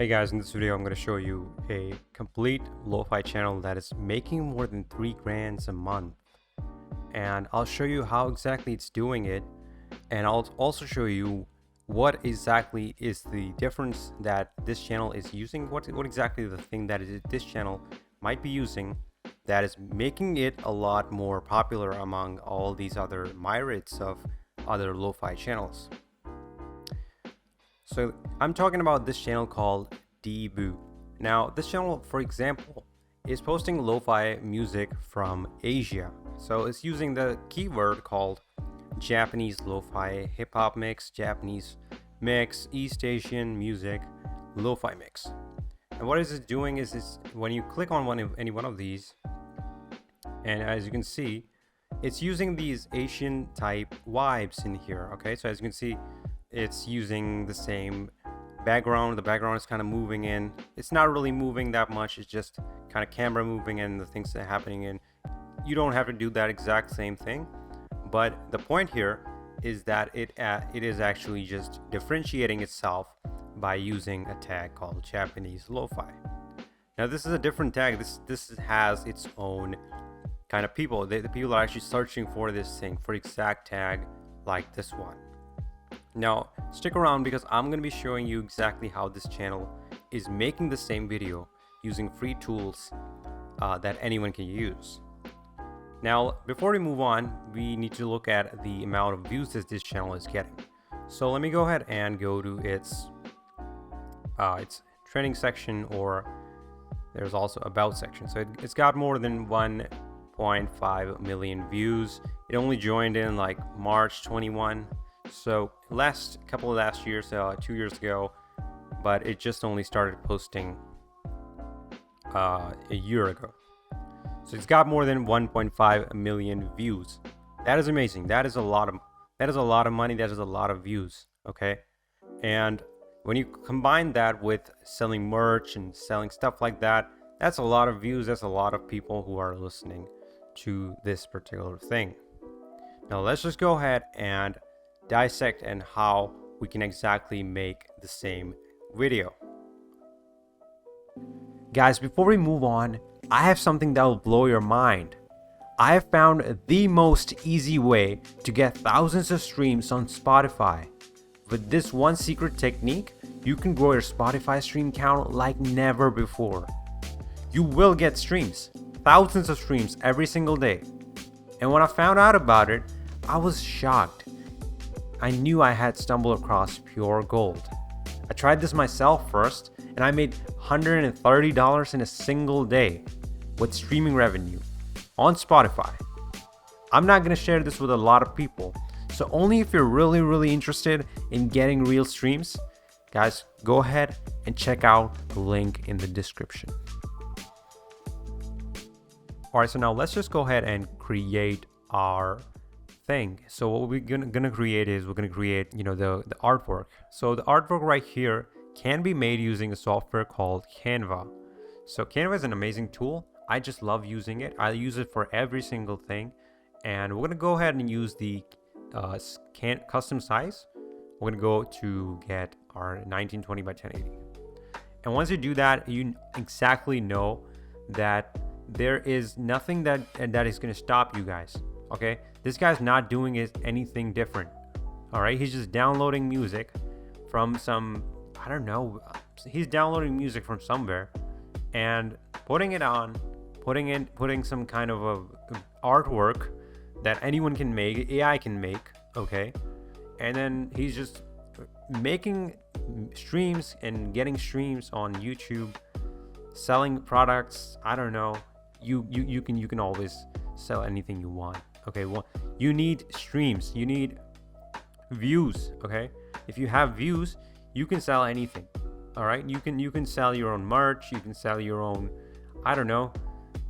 Hey guys, in this video I'm going to show you a complete lo-fi channel that is making more than 3 grand a month, and I'll show you how exactly it's doing it, and I'll also show you what exactly is the difference that this channel is using, what exactly the thing that this channel might be using that is making it a lot more popular among all these other myriads of other lo-fi channels. So I'm talking about this channel called Deboo. Now this channel, for example, is posting lo-fi music from Asia. So it's using the keyword called Japanese lo-fi hip-hop mix, Japanese mix, East Asian music, lo-fi mix. And what is it doing is when you click on any one of these, and as you can see, it's using these Asian type vibes in here. Okay, so as you can see, it's using the same background. The background is kind of moving in. It's not really moving that much. It's just kind of camera moving in, the things that are happening in. You don't have to do that exact same thing, but the point here is that it is actually just differentiating itself by using a tag called Japanese lo-fi. Now this is a different tag. This has its own kind of people. The people are actually searching for this thing, for exact tag like this one. Now stick around because I'm going to be showing you exactly how this channel is making the same video using free tools that anyone can use. Now before we move on, we need to look at the amount of views that this channel is getting. So let me go ahead and go to its trending section, or there's also about section. So it's got more than 1.5 million views. It only joined in like March 21. So last years, 2 years ago, but it just only started posting a year ago. So it's got more than 1.5 million views. That is amazing. That is a lot of money. That is a lot of views. Okay, and when you combine that with selling merch and selling stuff like that, that's a lot of views. That's a lot of people who are listening to this particular thing. Now let's just go ahead and dissect and how we can exactly make the same video. Guys, before we move on, I have something that will blow your mind. I have found the most easy way to get thousands of streams on Spotify. With this one secret technique, you can grow your Spotify stream count like never before. You will get streams, thousands of streams every single day. And when I found out about it, I was shocked. I knew I had stumbled across pure gold. I tried this myself first, and I made $130 in a single day with streaming revenue on Spotify. I'm not going to share this with a lot of people, so only if you're really interested in getting real streams, guys, go ahead and check out the link in the description. Alright, so now let's just go ahead and create our thing. So what we're gonna create is the artwork. So the artwork right here can be made using a software called Canva. So Canva is an amazing tool. I just love using it. I use it for every single thing, and we're gonna go ahead and use the custom size. We're gonna go to get our 1920 by 1080, and once you do that, you exactly know that there is nothing that is gonna stop you guys. Okay, this guy's not doing anything different. All right, he's just downloading music from some, I don't know, he's downloading music from somewhere and putting it on, putting some kind of a artwork that anyone can make, AI can make. Okay, and then he's just making streams and getting streams on YouTube, selling products. I don't know, you can always sell anything you want. Okay, well, you need streams, you need views. Okay, if you have views, you can sell anything. All right, you can sell your own merch, you can sell your own, I don't know,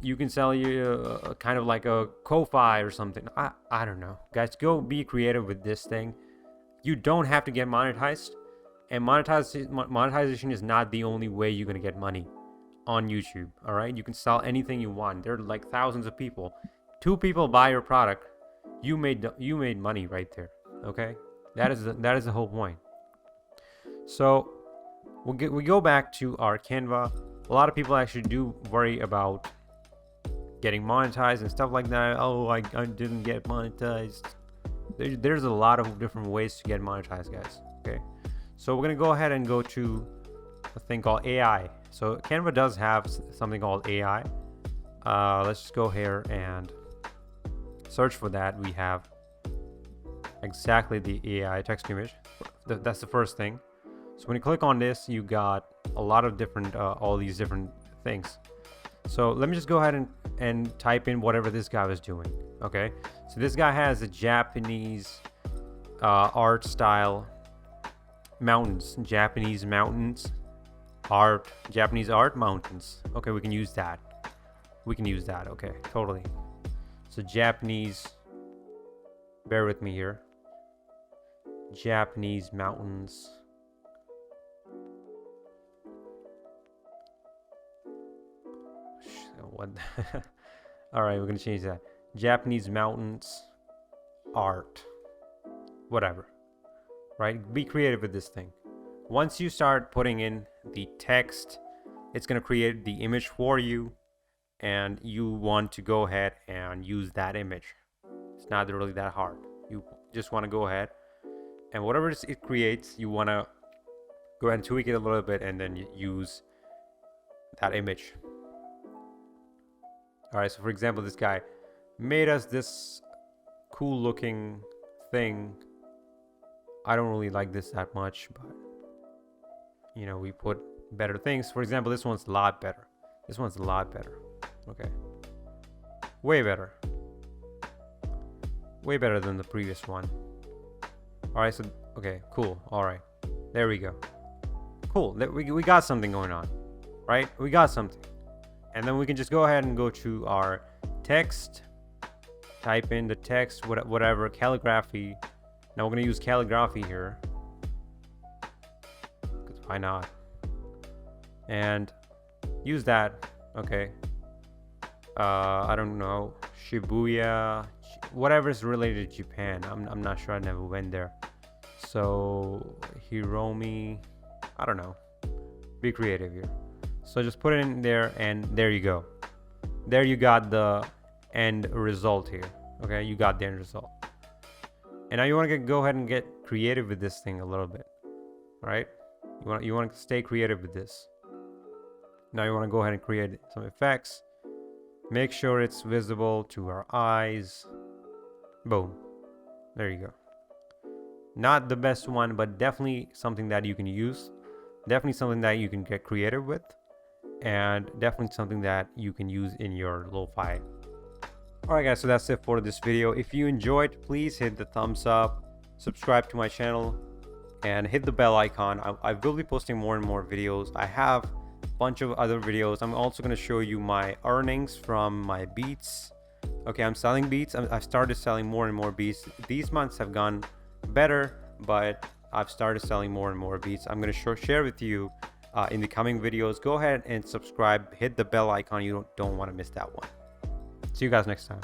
you can sell your kind of like a Ko-Fi or something. I don't know, guys, go be creative with this thing. You don't have to get monetized, and monetization is not the only way you're gonna get money on YouTube. All right, you can sell anything you want. There are like thousands of people. 2 people buy your product, you made money right there. Okay, that is the whole point. So we go back to our Canva. A lot of people actually do worry about getting monetized and stuff like that. Oh, I didn't get monetized. There's a lot of different ways to get monetized, guys. Okay, so we're gonna go ahead and go to a thing called AI. So Canva does have something called AI. Let's just go here and search for that. We have exactly the AI text image. That's the first thing. So when you click on this, you got a lot of different all these different things. So let me just go ahead and type in whatever this guy was doing. Okay, so this guy has a Japanese art style mountains, Japanese mountains art, Japanese art mountains. Okay, we can use that. Okay, totally. So Japanese, bear with me here, Japanese mountains. What? All right, we're gonna change that. Japanese mountains art, whatever. Right, be creative with this thing. Once you start putting in the text, it's gonna create the image for you, and you want to go ahead and use that image. It's not really that hard. You just want to go ahead and whatever it creates, you want to go ahead and tweak it a little bit and then use that image. All right, so for example, this guy made us this cool looking thing. I don't really like this that much, but you know, we put better things. For example, this one's a lot better. Okay, way better than the previous one. All right, so okay, cool. All right, there we go. Cool, we got something going on, right? We got something. And then we can just go ahead and go to our text, type in the text, whatever, calligraphy. Now we're gonna use calligraphy here, because why not? And use that. Okay, I don't know, Shibuya, whatever is related to Japan. I'm not sure, I never went there. So Hiromi, I don't know, be creative here. So just put it in there, and there you go. There you got the end result here. Okay, you got the end result. And now you want to go ahead and get creative with this thing a little bit. All right, you want to stay creative with this. Now you want to go ahead and create some effects. Make sure it's visible to our eyes. Boom. There you go. Not the best one, but definitely something that you can use. Definitely something that you can get creative with. And definitely something that you can use in your lo-fi. Alright guys, so that's it for this video. If you enjoyed, please hit the thumbs up, subscribe to my channel, and hit the bell icon. I will be posting more and more videos. I have a bunch of other videos. I'm also going to show you my earnings from my beats. Okay, I'm selling beats. I've started selling more and more beats. These months have gone better, but I've started selling more and more beats. I'm going to share with you in the coming videos. Go ahead and subscribe, hit the bell icon. You don't want to miss that one. See you guys next time.